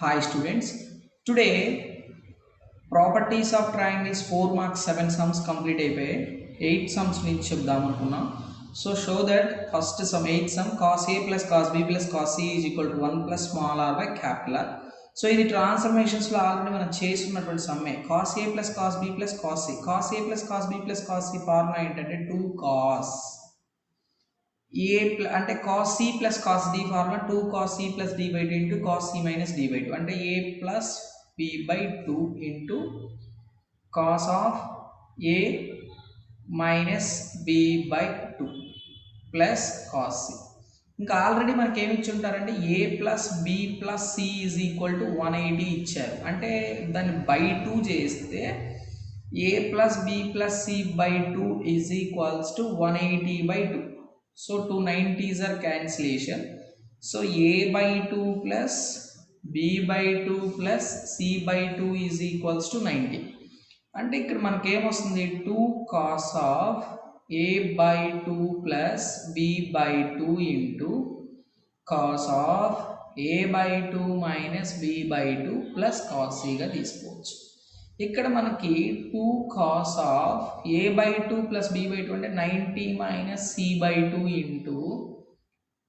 Hi students, today properties of triangles 4 marks 7 sums complete అయిపోయాయి 8 sums నుంచి చెప్దాం అనుకున్నాం. So show that first sum 8 sum cos a plus cos b plus cos c is equal to 1 plus small r by capital R. So ఇది transformations లో already మనం చేస్తున్నటువంటి సమ్మే cos a plus cos b plus cos c cos a plus cos b plus cos c formula ఏంటంటే 2 cos a అంటే cos c plus cos d formula 2 cos c plus d by 2 into cos c minus d by 2 అంటే a plus b by 2 into cos of a minus b by 2 plus cos c. ఇంకా already మనకి ఏమి ఇచ్చుంటారంటే a plus b plus c is equal to 180 ఇచ్చారు. అంటే దాన్ని by 2 చేస్తే a plus b plus c by 2 is equals to 180 by 2. So 2 90s are cancellation. So a by 2 plus b by 2 plus c by 2 is equals to 90. అంటే ఇక్కడ మనకి ఏమొస్తుంది 2 cos of a by 2 plus b by 2 into cos of a by 2 minus b by 2 plus cos c గా తీసుకోవచ్చు. ఇక్కడ మనకి 2 cos of a by 2 plus b by 2 అంటే 90 minus c by 2 into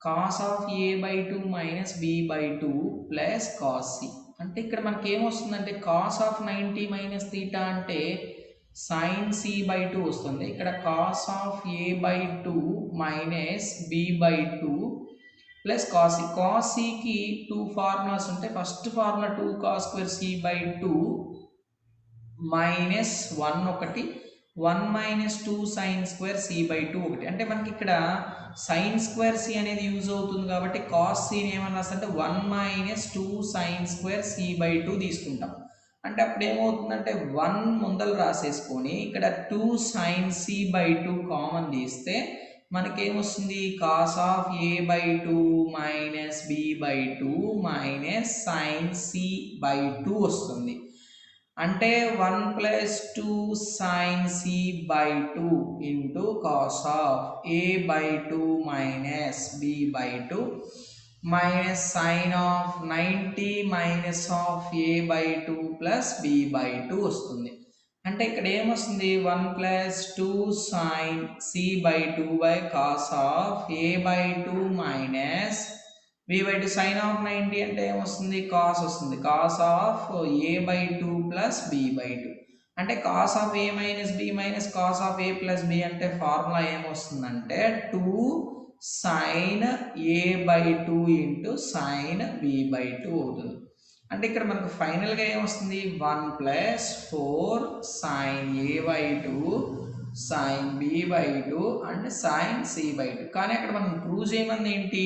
cos of a by 2 minus b by 2 plus cos c. అంటే ఇక్కడ మనకి ఏమొస్తుందంటే cos of 90 minus theta అంటే sin c by 2 వస్తుంది. ఇక్కడ cos of a by 2 minus b by 2 plus cos c. cos c కి 2 formulas ఉంటాయి. First formula 2 cos square c by 2 minus 1 ఒకటి 1 minus 2 sine square C by 2 ఒకటి. అంటే మనకి ఇక్కడ సైన్ స్క్వేర్ సి అనేది యూజ్ అవుతుంది కాబట్టి కాస్ సిని ఏమన్నా రాస్తుంటే 1 minus 2 sine square C by 2 తీసుకుంటాం. అంటే అప్పుడు ఏమవుతుందంటే 1 ముందలు రాసేసుకొని ఇక్కడ 2 సైన్ సి బై 2 కామన్ తీస్తే మనకేమొస్తుంది cos of A by 2 minus B by 2 minus sine C by 2 వస్తుంది. అంటే 1 plus 2 sine C by 2 into cos of A by 2 minus B by 2 minus sine of 90 minus of A by 2 plus B by 2 వస్తుంది. అంటే ఇక్కడ ఏమొస్తుంది 1 plus 2 sine C by 2 by cos of A by 2 minus b by 2 sin of 90 అంటే ఏమొస్తుంది cos వస్తుంది. Cos of a by 2 plus b by 2 అంటే cos of a minus b minus cos of a plus b అంటే formula ఏమొస్తుందంటే 2 sine a by 2 into sine b by 2 అవుతుంది. అంటే ఇక్కడ మనకు ఫైనల్గా ఏమొస్తుంది 1 plus 4 sine a by 2 sine b by 2 and sine c by 2. కానీ అక్కడ మనం ప్రూవ్ చేయమని ఏంటి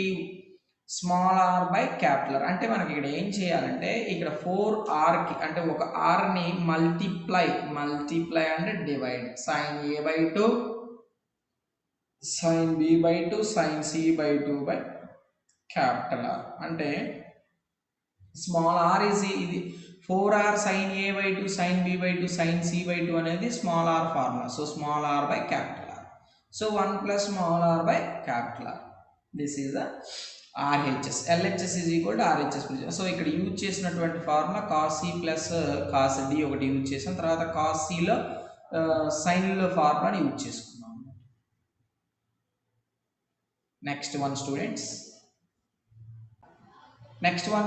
small R by capital R. అంటే మనకి ఇక్కడ ఏం చేయాలంటే ఇక్కడ 4r కి అంటే ఒక r ని మల్టిప్లై అంటే divide sine a by 2 sine b by 2 sine c by 2 by capital R. అంటే స్మాల్ ఆర్ ఇది 4r sine a by 2 sine b by 2 sine c by 2 అనేది small R formula. So small R by capital R. So 1 plus small R by capital R. This is the RHS. LHS is equal to RHS. So ఇక్కడ use చేసినటువంటి formula cos c plus cos d ఒకటి use చేసాం. తర్వాత cos c లో sin లో ఫార్ములాని use చేసుకున్నాం. Next one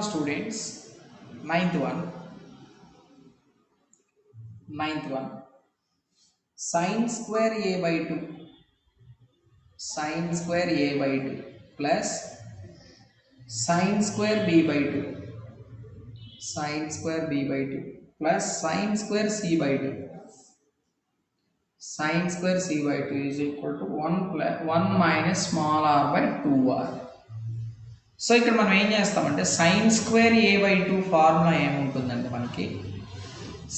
students ninth one sin square a by 2 plus sin square b by 2 plus sin square c by 2 is equal to 1 minus small r by 2r. So ఇక్కడ మనం ఏం చేస్తామంటే sin square a by 2 formula ఏముంటుందంటే మనకి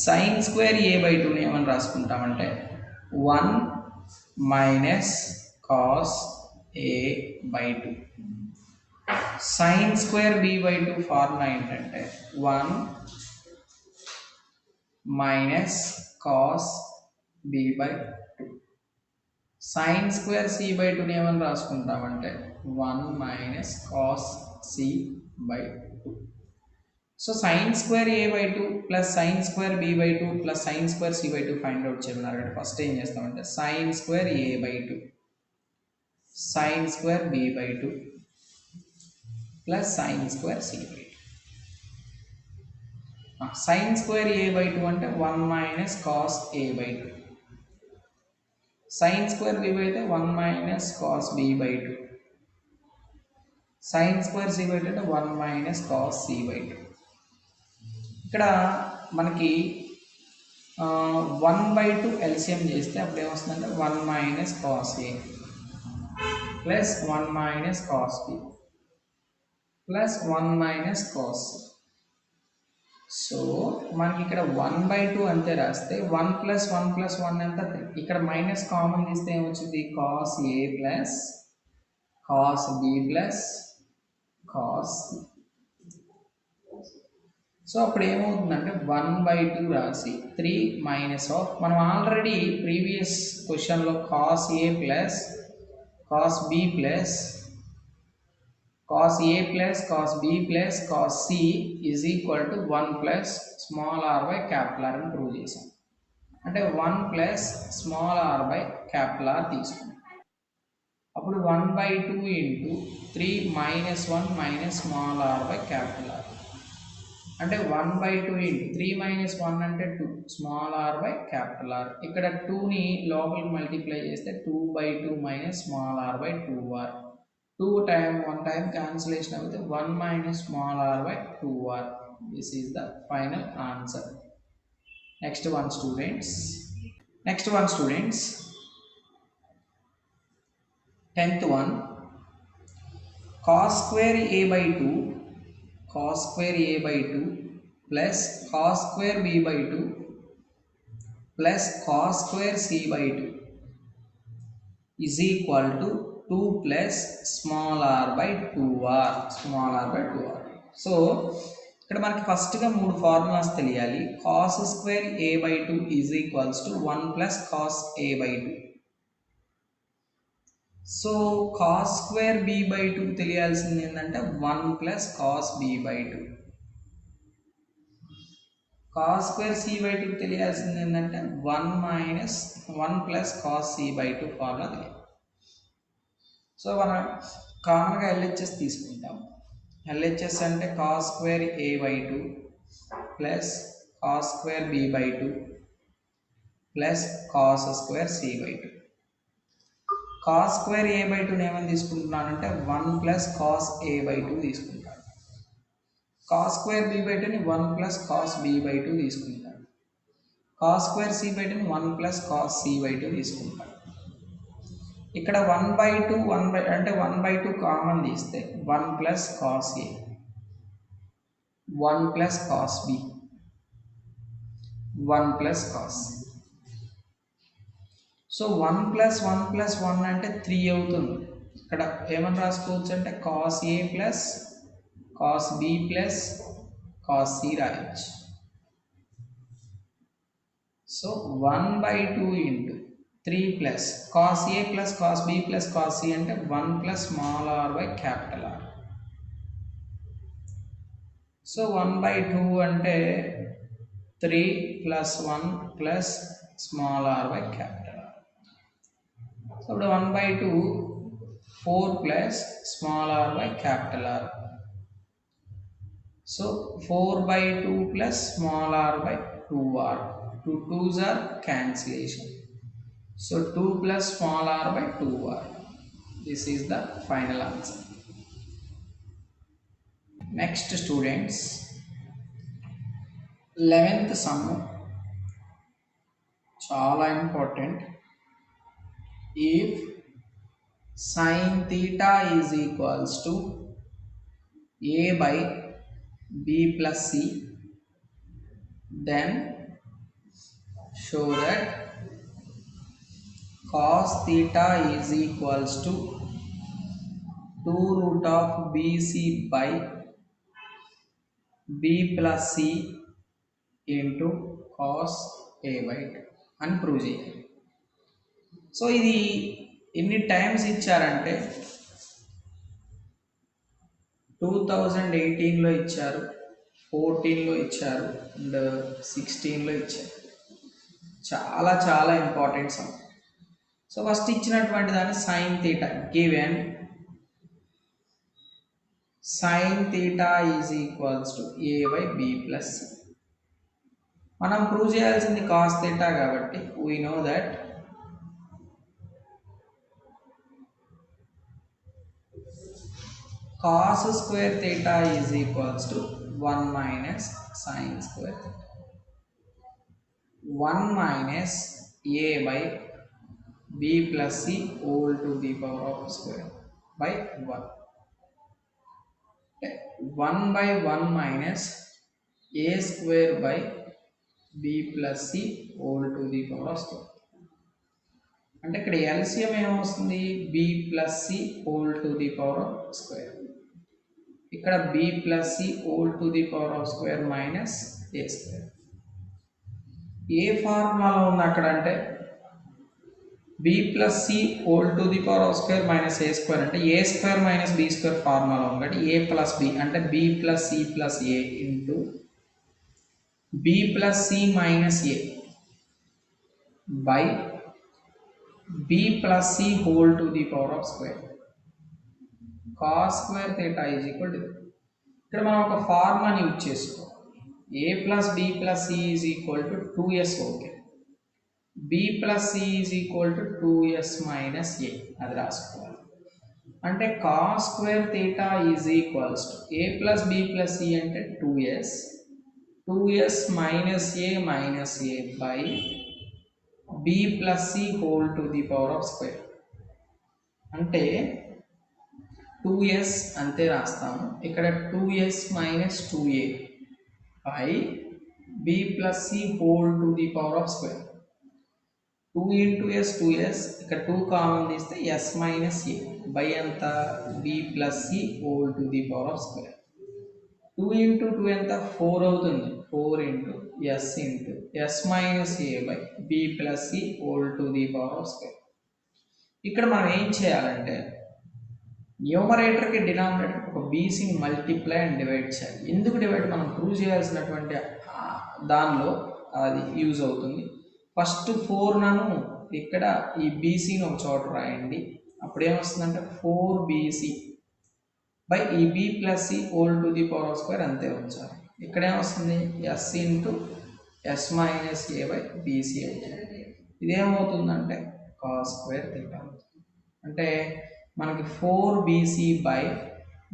sin square a by 2 ని ఏమని రాసుకుంటామంటే 1 minus cos a by 2 sin square b by 2 formula ఏంటంటే 1 minus cos b by 2 sin square c by 2 ని ఏమని రాసుకుంటామంటే 1 minus cos c by 2. So sine square A by two plus sine square B by two plus sine square C by two find out చేయమన్నారు. First ఏం చేస్తామంటే sine square A by two sine square B by two plus sine square C by two. Sine square A by two అంటే 1 minus cos A by two, sine square B by అయితే 1 minus cos B by two, sine square C by two అంటే 1 minus cos C by two. ఇక్కడ మనకి 1/2 LCM చేస్తే అప్పుడు ఏమొస్తుందంటే 1 minus cos A plus 1 minus cos B plus 1 minus cos C. So మనకి ఇక్కడ 1/2 అంతే రాస్తే 1 ప్లస్ 1 ప్లస్ 1 ఎంత 3. ఇక్కడ మైనస్ కామన్ తీస్తే ఏమొచ్చింది cos A plus cos B plus cos C. So అప్పుడు ఏమవుతుందంటే 1/2 రాసి 3 మైనస్ ఆఫ్ మనం ఆల్రెడీ ప్రీవియస్ క్వశ్చన్లో cos A plus cos B plus cos A plus cos B plus cos C is equal to 1 plus small R by capital R అని prove చేసాం. అంటే 1 plus small R by capital R తీసుకున్నాం. అప్పుడు 1/2 into 3 minus 1 minus small R by capital R అంటే 1/2 into 3 minus 1 అంటే 2 small R by capital R. ఇక్కడ 2ని లోపలికి మల్టిప్లై చేస్తే 2/2 minus small R by 2r. 2 time 1 time cancellation అయితే 1 minus small R by 2r. This is the final answer. Next one students 10th one cos square a by 2 cos square a by 2 plus cos square b by 2 plus cos square c by 2 is equal to 2 plus small r by 2r. So ఇక్కడ మనకి ఫస్ట్గా 3 formulas తెలియాలి. cos square a by 2 is equals to 1 plus cos a by 2. So cos square B by 2 తెలియాల్సింది ఏంటంటే 1 plus cos B by 2. Cos square C by 2 తెలియాల్సింది ఏంటంటే 1 minus 1 plus cos C by 2 formula తెలియాలి. సో మనం కామన్గా LHS తీసుకుంటాం. LHS అంటే cos square A by 2 plus cos square B by 2 plus cos square C by 2. Cos square A by 2 ఏమని తీసుకుంటున్నానంటే 1 ప్లస్ కాస్ ఏ బై 2 తీసుకుంటాను. కాస్ స్క్వేర్ బి బై 2ని 1 ప్లస్ కాస్ బి బై 2 తీసుకుంటాను. Cos square C by 2ని 1 plus cos C by 2 తీసుకుంటాను. ఇక్కడ 1/2 అంటే 1/2 common తీస్తే 1 plus cos A 1 plus cos B 1 plus cos C. So 1 plus 1 plus 1 అంటే 3 అవుతుంది. ఇక్కడ ఏమని రాసుకోవచ్చు అంటే cos A plus cos B plus cos C రాయొచ్చు. So 1/2 into 3 plus cos A plus cos B plus cos C అంటే 1 plus small R by capital R. So 1/2 అంటే 3 plus 1 plus small R by capital. ఇప్పుడు 1/2 4 plus small R by capital R. So 4/2 plus small R by 2r. 2 2s are cancellation. So 2 plus small r by 2r. This is the final answer. Next students, 11th sum చాలా important. If sin theta is equals to a by b plus c, then show that cos theta is equals to 2 root of bc by b plus c into cos a by 2 అని prove చేయాలి. So ఇది ఎన్ని times ఇచ్చారంటే 2018లో ఇచ్చారు, 14లో ఇచ్చారు and 16లో ఇచ్చారు. చాలా చాలా ఇంపార్టెంట్ సమ్. సో ఫస్ట్ ఇచ్చినటువంటి దాన్ని sine theta given sine theta is equals to A by B plus C. మనం ప్రూవ్ చేయాల్సింది కాస్ థీటా కాబట్టి we know that cos square theta is equals to 1 minus sin square theta. 1 minus a by b plus c whole to the power of square by 1. 1 by 1 minus a square by b plus c whole to the power of square. అంటే ఇక్కడ LCM ఏమొస్తుంది b plus c whole to the power of square. ఇక్కడ b plus c whole to the power of square minus a square. ఏ ఫార్ములాలో ఉంది అక్కడ అంటే b plus c whole to the power of square minus a square అంటే a square minus b square ఫార్ములాలో ఉంది కాబట్టి a plus b అంటే b plus c plus a into b plus c minus a by b plus c whole to the power of square. Cos square theta is equal to ఇక్కడ మనం ఒక ఫార్ములాని use చేసుకోవాలి. a plus b plus c is equal to 2s okay, b plus c is equal to 2s minus a అది రాసుకోవాలి. అంటే cos square theta is equals to a plus b plus c అంటే 2s minus a by b plus c whole to the power of square. అంటే 2s అంతే రాస్తాము. ఇక్కడ 2s minus 2a by b plus c whole to the power of square. 2 into s 2s, ఇక్కడ 2 common తీస్తే s minus a by ఎంత b plus c whole to the power of square. 2 into 2 ఎంత 4 అవుతుంది, 4 into s minus a by b plus c whole to the power of square. ఇక్కడ మనం ఏం చేయాలంటే న్యూమరేటర్కి denominator ఒక బీసీని మల్టిప్లై అండ్ డివైడ్ చేయాలి. ఎందుకు డివైడ్ మనం ప్రూవ్ చేయాల్సినటువంటి దానిలో అది యూజ్ అవుతుంది. ఫస్ట్ 4 నను ఇక్కడ ఈ బీసీని ఒక చోట రాయండి. అప్పుడు ఏమొస్తుందంటే 4bc బై ఈ b plus C whole to the power of square అంతే ఉంచాలి. ఇక్కడ ఏమొస్తుంది s into s minus A by BC అవుతుంది. ఇదేమవుతుందంటే కాస్ స్క్వేర్ థీటా. అంటే మనకి 4bc by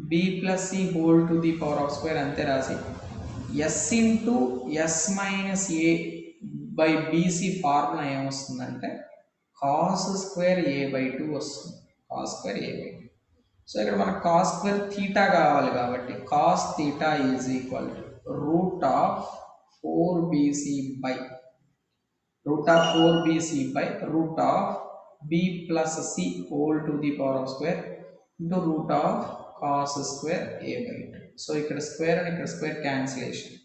b plus C whole to the power of square అంతే రాసి s into s minus A by BC formula ఏమొస్తుందంటే కాస్ స్క్వేర్ ఏ బై 2 వస్తుంది. Cos square A by 2. So ఇక్కడ మనకు cos square theta కావాలి కాబట్టి cos theta is equal to root of 4bc by root of b plus C whole to the power of square into root of cos square A by 2. So ఇక్కడ square and ఇక్కడ square cancellation.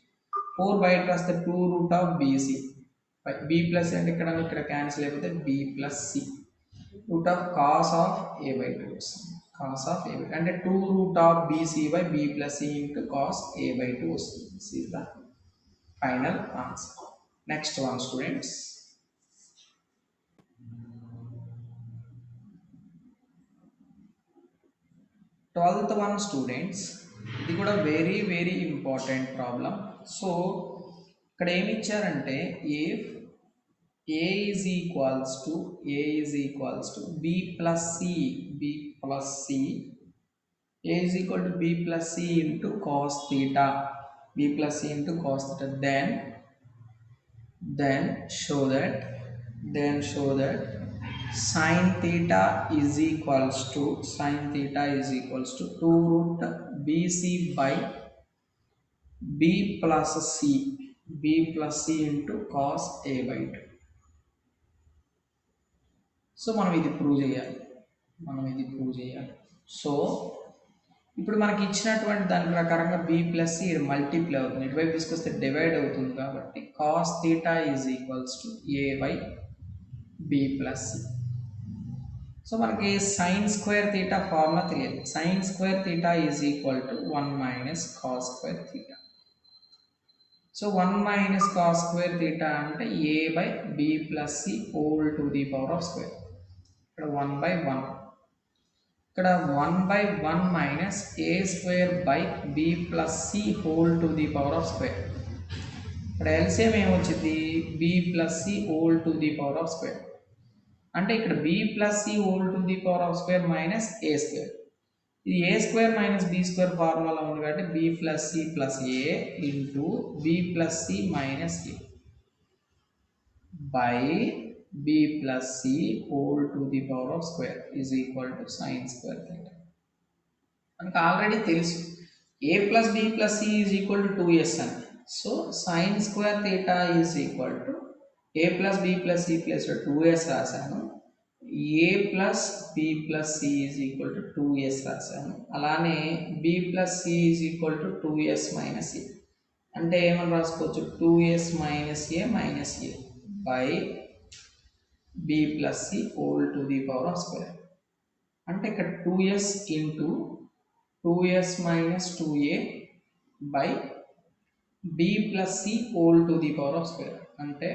4 బయట రాస్తే 2 root of b c by b plus అంటే ఇక్కడ cancel అయిపోతే b plus c root of cos of A by 2 వస్తుంది. Cos of A by అంటే 2 root of b c by b plus c into cos A by 2 వస్తుంది. This is the final answer. Next one students, twelfth one students, ఇది కూడా very very important problem. So ఇక్కడ ఏమి ఇచ్చారంటే if a is equals to b plus c a is equal to b plus c into cos theta then show that sin theta is equals to 2 root bc by b plus c into cos a by 2. So మనం ఇది prove చేయాలి. So ఇప్పుడు మనకి ఇచ్చినటువంటి దాని ప్రకారంగా b plus C multiply అవుతుంది, ఇటువైపు తీసుకొస్తే డివైడ్ అవుతుంది కాబట్టి cos theta is equals to A by B plus C. So మనకి సైన్ స్క్వేర్ థీటా ఫార్ములా తెలియదు. Sine square theta is equal to 1 minus cos square theta. So 1 minus cos square theta అంటే A by B plus C whole to the power of square. ఇక్కడ 1 by 1, ఇక్కడ 1 by 1 minus A square by B plus C whole to the power of square. ఇక్కడ LCM ఏమొచ్చింది, B plus C whole to the power of square. అంటే ఇక్కడ B plus C whole to the power of square minus A square. ఇది A square minus B square formula ఉంది కాబట్టి B plus C plus A into B plus C minus A by B plus C whole to the power of square is equal to sine square theta. మనకు already తెలుసు A plus B plus C is equal to 2s అని. So sine square theta is equal to A plus B plus C plus 2s రాశాను, A plus B plus C is equal to 2s రాశాను. అలానే B plus C is equal to 2s minus A అంటే ఏమని రాసుకోవచ్చు, 2s minus A minus A by B plus C whole to the power of square. అంటే ఇక్కడ 2s into 2s minus 2a by B plus C whole to the power of square. అంటే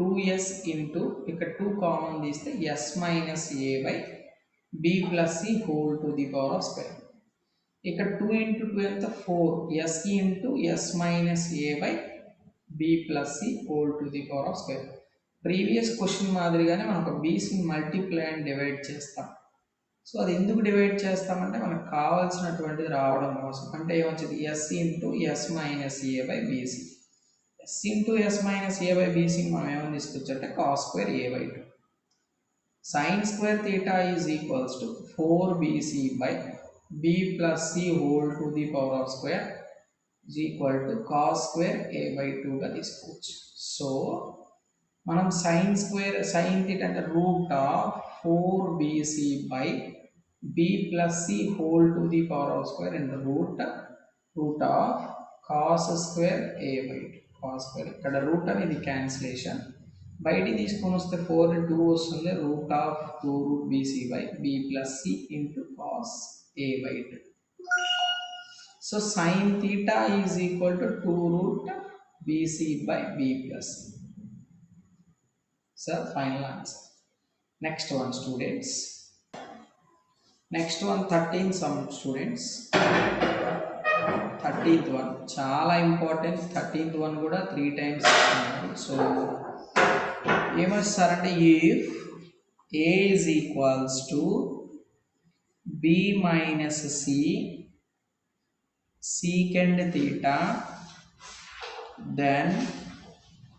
2s into ఇక్కడ 2 common తీస్తే s minus A by B plus C whole to the power of square. ఇక్కడ 2 into 2 ఎంత 4, s into yes minus A by B plus C whole to the power of square. Previous question మాదిరిగానే మనం ఒక బీసీని multiply and divide చేస్తాం. So అది ఎందుకు divide చేస్తామంటే మనకు కావాల్సినటువంటిది రావడం కోసం. అంటే ఏమొచ్చింది, S into yes minus A by BC. S into yes minus A by బీసీని మనం ఏమని తీసుకొచ్చు అంటే cos square A by 2. Sine square theta is equals to 4bc by B plus C whole to the power of square is equal to cos square A by 2గా తీసుకోవచ్చు. So మనం sine theta అంటే root of 4bc by B plus C whole to the power of square into root of cos square A by 2. Cos square ఇక్కడ root అనేది cancellation, బయటికి తీసుకొని వస్తే 4 2 వస్తుంది, root of 2 root b c by B plus c into cos A by 2. So sine theta is equal to 2 root b c by B plus c. Sir final answer. Next one students, next one 13th sum students. 13th one చాలా important. 13th one కూడా 3 times ఇస్తున్నారు. So ఏమొస్తారంటే, if A is equals to B minus C secant theta, then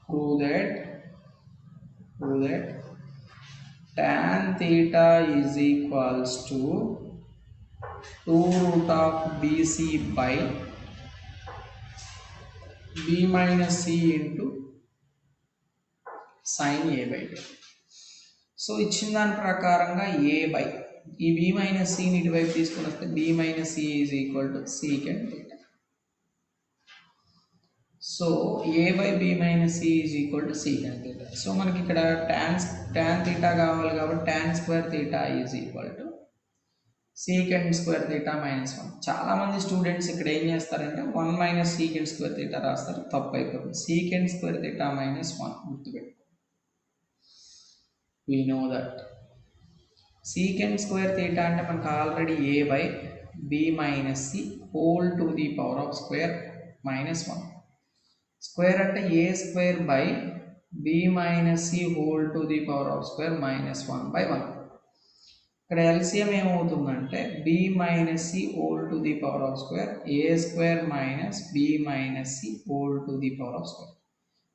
prove that tan theta is equals to 2 root of bc by b minus c into sin a by 2. So ఇచ్చిన దాని ప్రకారంగా a by ఈ b minus c ని ఇటువైపు తీసుకుని వస్తే b minus c is equal to secant theta. So a by b minus c is equal to secant theta. So మనకి ఇక్కడ tan theta కావాలి కాబట్టి tan square theta is equal to secant square theta minus 1. చాలామంది students ఇక్కడ ఏం చేస్తారంటే 1 minus secant square theta రాస్తారు, తప్పు అయిపోతుంది. secant square theta minus 1 గుర్తుపెట్టు. we know that secant square theta అంటే మనకు already a by b minus c whole to the power of square minus 1. Square అంటే a square by b minus c whole to the power of square minus 1 by 1. ఇక్కడ LCM ఏమవుతుందంటే b minus c whole to the power of square a square minus b minus c whole to the power of square.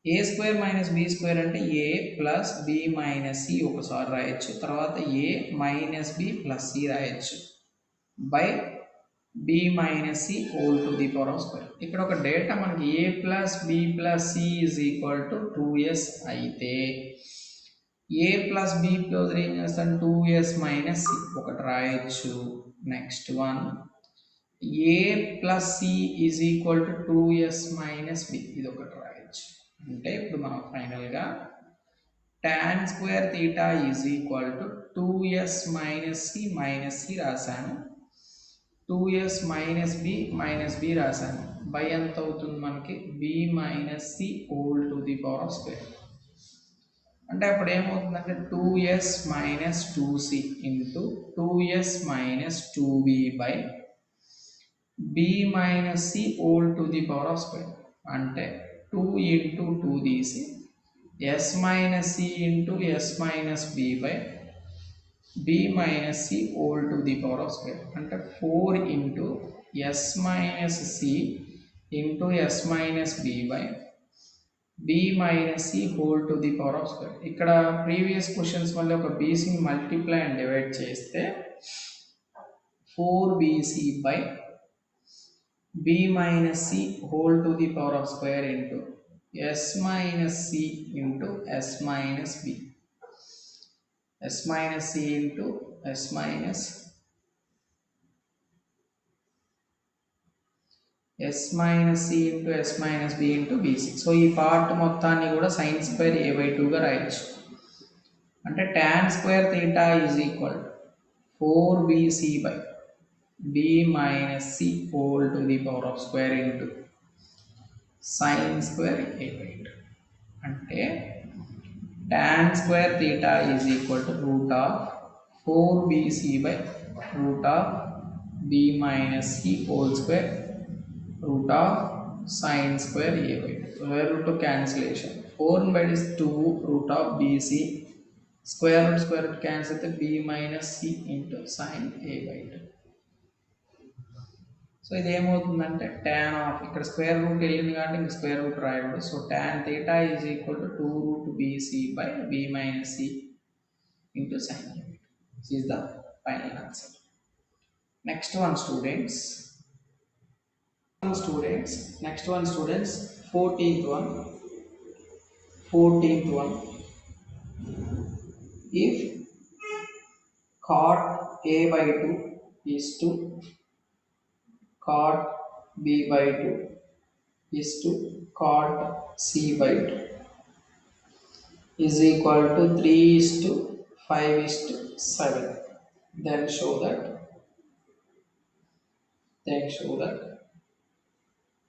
A square minus B square అంటే A plus B minus C ఒకసారి రాయొచ్చు, తర్వాత A minus B plus C రాయొచ్చు by B minus C whole to the power of square. ఇక్కడ ఒక data మనకి A plus B plus C is equal to 2s అయితే ఏ plus B plus ఏం చేస్తాను 2s మైనస్ సి ఒకటి రాయొచ్చు. Next one a plus C is equal to 2s minus b, ఇది ఒకటి రాయొచ్చు. అంటే ఇప్పుడు మనం ఫైనల్గా tan square theta is equal to 2s minus c రాశాను. 2s మైనస్ బి రాశాను. బై ఎంత అవుతుంది మనకి b minus C whole to the power of square. అంటే అప్పుడు ఏమవుతుందంటే 2s minus 2c into 2s minus 2b by b minus C whole to the power of square. అంటే 2 into 2 తీసి s minus c into s minus b by b minus C whole to the power of square. అంటే 4 into s minus c into s minus b by b minus C whole to the power of square. ఇక్కడ previous questions వల్ల ఒక బీసీని multiply and divide చేస్తే 4bc by b minus C whole to the power of square into s minus c into s minus b. s minus c into s minus c into s minus b into bc. So ఈ part మొత్తాన్ని కూడా sin square a by 2 గా రాయొచ్చు. అంటే tan square theta is equal 4bc by b minus c whole to the power of square into sin square a by 2. అంటే tan square theta is equal to root of 4bc by root of b minus c whole square root of sin square a by 2. So where root of cancellation 4 by is 2 root of bc square root cancel the b minus c into sin a by 2. So ఇది ఏమవుతుందంటే tan of ఇక్కడ square root వెళ్ళింది కాబట్టి ఇంక square root రాయకూడదు. So tan theta is equal to 2 root bc by b minus c into sin a by 2. This is the final answer. Next one students, 14th one. If cot a by 2 is to cot b by 2 is to cot c by 2 is equal to 3:5:7, then show that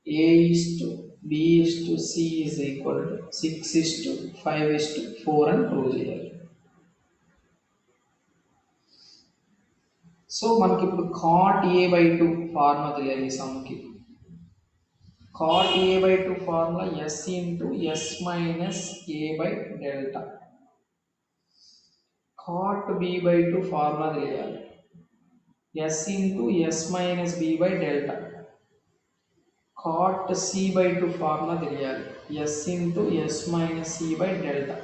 a is to b is to c is equal to 6:5:4 and prove చేయాలి. So మనకి ఇప్పుడు cot a by 2 formula తెలియాలి. ఈ సమ్కి cot a by 2 formula s into s minus a by delta. cot b by 2 formula తెలియాలి s into s minus b by delta. cot c by 2 formula తెలియాలి s into s minus c by delta.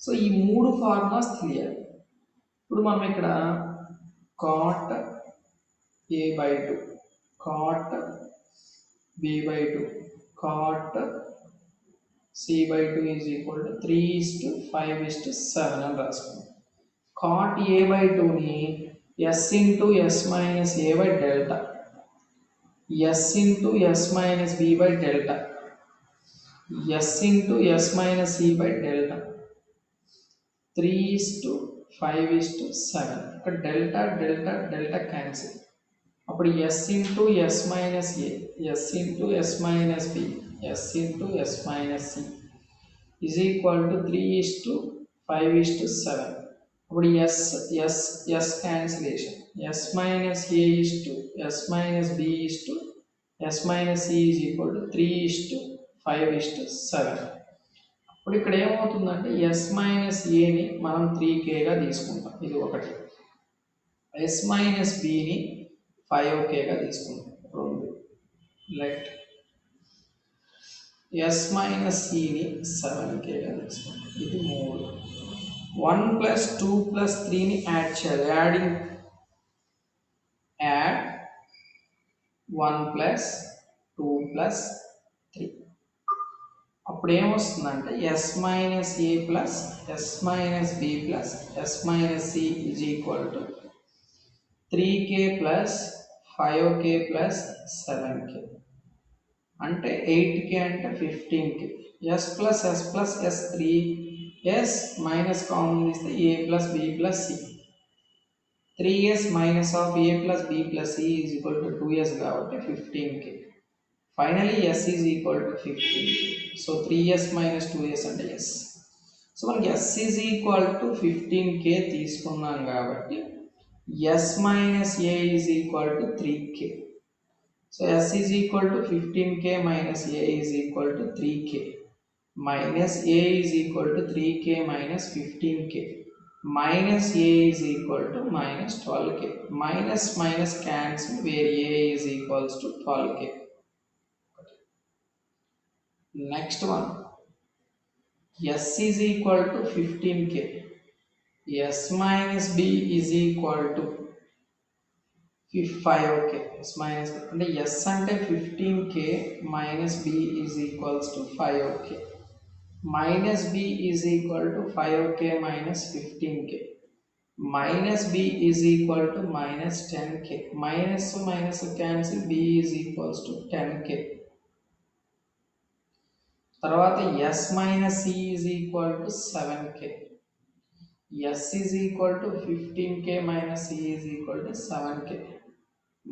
So ఈ మూడు formulas తెలియాలి. ఇప్పుడు మనం ఇక్కడ cot a by 2, cot b by 2, cot c by 2 is equal to 3:5:7 అని రాసుకుందాం. cot a by 2 ని s into s minus a by delta, s into s minus b by delta, s into s minus c by delta, 3:5:7. ఇక్కడ delta delta delta cancel. అప్పుడు s into s minus a, s into s minus b, s into s minus c is equal to 3:5:7. అప్పుడు s cancellation, s minus a is to s minus b is to s minus c is equal to 3:5:7. ఇప్పుడు ఇక్కడ ఏమవుతుందంటే s minus ఏని మనం 3k గా తీసుకుంటాం, ఇది ఒకటి. s మైనస్ బిని 5k గా తీసుకుంటాం, రెండు. లెఫ్ట్ s మైనస్ సిని 7k గా తీసుకుంటాం, ఇది మూడు. 1 + 2 + 3ని యాడ్ చేయాలి. యాడ్ 1 + 2 + 3. అప్పుడు ఏమొస్తుందంటే s minus a plus s minus B plus s minus c is equal to 3k plus 5k plus 7k అంటే 8k అంటే 15k. s plus s plus s 3s minus common తీస్తే a plus b plus c. 3s minus of a plus b plus c is equal to 2s కాబట్టి 15k. Finally s is equal to 15k. So 3s minus 2s అంటే s. So మనకి s is equal to 15k తీసుకున్నాం కాబట్టి s minus a is equal to 3k. So s is equal to 15k minus a is equal to 3k. Minus a is equal to 3k minus 15k. Minus a is equal to minus 12k. Minus minus cancel where a is equals to 12k. Next one. S is equal to 15k. S minus b is equal to 5k. S minus b. And s ante 15k minus b is equals to 5k. Minus b is equal to 5k minus 15k. Minus b is equal to minus 10k. Minus minus cancel, b is equals to 10k. తర్వాత s minus c is equal to 7k. s is equal to 15k minus c is equal to 7k.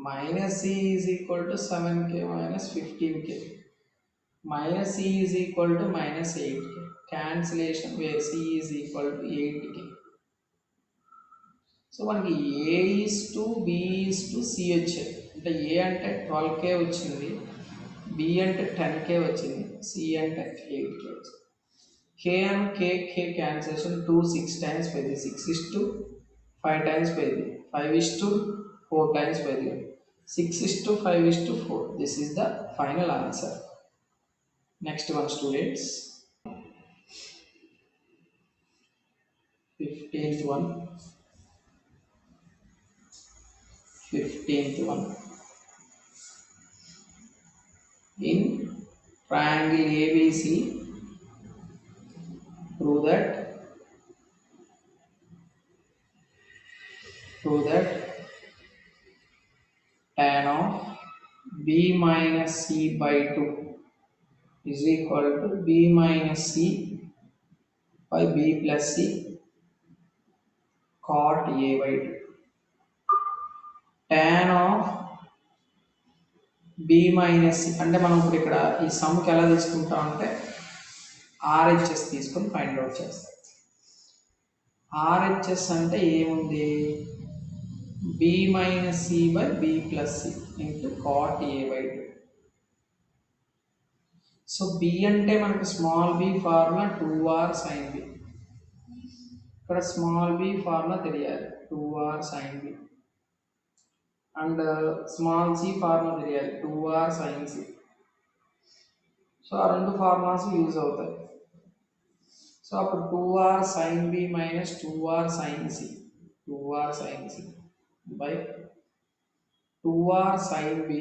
Minus c is equal to 7k minus 15k. Minus c is equal to minus 8k. Cancellation where c is equal to 8k. So మనకి a is to b is to c వచ్చాయి. అంటే a అంటే 12k వచ్చింది, b అంటే 10k వచ్చింది, c అంటే 8k వచ్చింది. k and k cancellation 2 6 times పోయింది, 6 is to 5 times పోయింది, 5 is to 4 times పోయింది, 6 is to 5 is to 4. This is the final answer. Next one students, 15th one. In triangle ABC, prove that tan of b minus c by 2 is equal to b minus c by b plus c cot a by 2. tan of b minus c అంటే మనం ఇప్పుడు ఇక్కడ ఈ సమ్కి ఎలా తీసుకుంటాం అంటే RHS తీసుకొని find out చేస్తాం. RHS అంటే ఏముంది, b minus c by b plus c into cot a by 2. So b అంటే మనకి small b formula 2r sin b. ఇక్కడ స్మాల్ b ఫార్ములా తెలియాలి 2r sin b. And small c formula తెలియాలి 2r sin c. So ఆ రెండు formulas use అవుతాయి. So అప్పుడు 2r sin b minus 2r sin c, 2r sin c by 2r sin b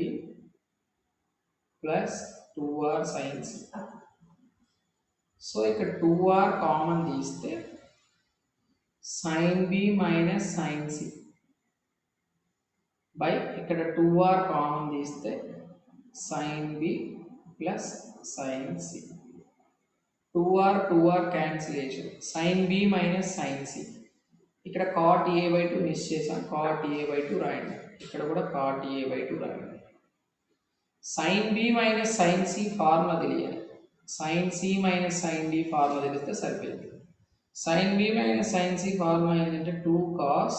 plus 2r sin c. So ఇక్కడ 2r common తీస్తే sin b minus sin c by ఇక్కడ 2r common తీస్తే sin b plus sin c. 2r cancellation, sin b minus sin c. ఇక్కడ cot a by 2 miss చేసాం, cot a by 2 రాయండి. ఇక్కడ కూడా cot a by 2 రాయండి. sin b minus sin c formula తెలియాలి. sin c minus sin d formula తెలిస్తే సరిపోయింది. sin b minus sin c formula ఏంటంటే 2 cos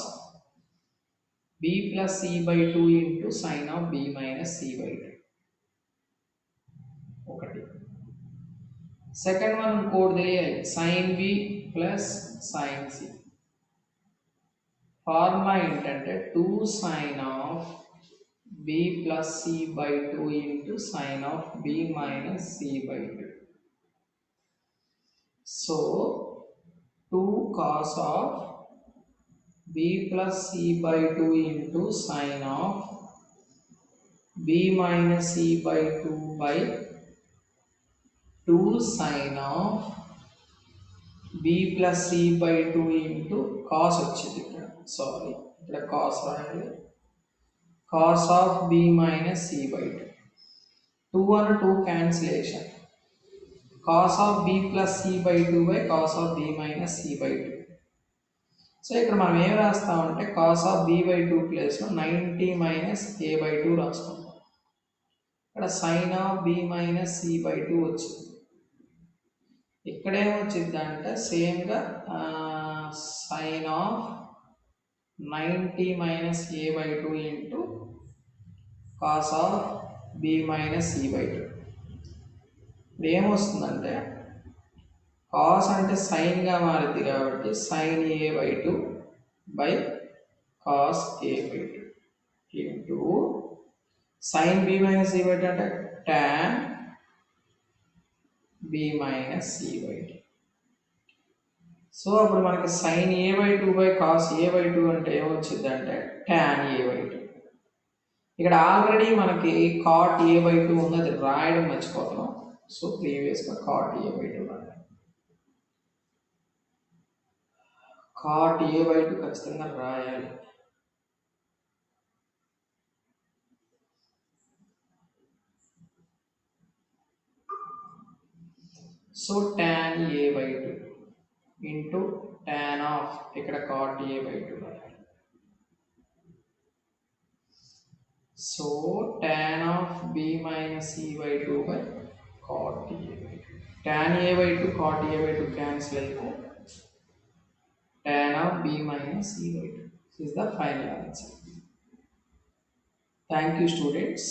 b plus c by 2 into sin of b minus c by 2. ఒకటి. Second one code తెలియాలి, sin b plus sin c. Formula ఏంటంటే 2 sin of b plus c by 2 into sin of b minus c by 2. So 2 cos of b plus c by 2 into sin of b minus c by 2 by 2 sin of b plus c by 2 into cos వచ్చింది ఇక్కడ, sorry ఇక్కడ cos రాయాలి, cos of b minus c by 2. 2 and 2 cancellation, cos of b plus c by 2 by cos of b minus c by 2. So ఇక్కడ మనం ఏం రాస్తామంటే cos of B by two ప్లేస్లో 90 minus A by two రాసుకుంటాం. ఇక్కడ sine of B minus C by two వచ్చింది. ఇక్కడేమొచ్చింది అంటే సేమ్గా sine of 90 minus A by two into cos of B minus C by two. ఇప్పుడు ఏమొస్తుందంటే కాస్ అంటే సైన్గా మారుద్ది కాబట్టి sine A by two by cos A by two into sine B minus C by two అంటే tan b minus C by two. So అప్పుడు మనకి sine A by two by cos A by two అంటే ఏమొచ్చింది అంటే tan a by two. ఇక్కడ already మనకి cot a by two ఉన్నది రాయడం మర్చిపోతున్నాం. సో ప్రీవియస్గా కాట్ ఏ బై టూ రాయాలి. కాట్ ఏ బై టూ ఖచ్చితంగా రాయాలి. So tan a by two into tan of ఇక్కడ కాట్ ఏ బై టూ రాయాలి. So tan of b minus c by 2 by cot a by 2. Tan a by 2 cot a by 2 cancel అయితే tan of b minus c by 2. This is the final answer. Thank you students.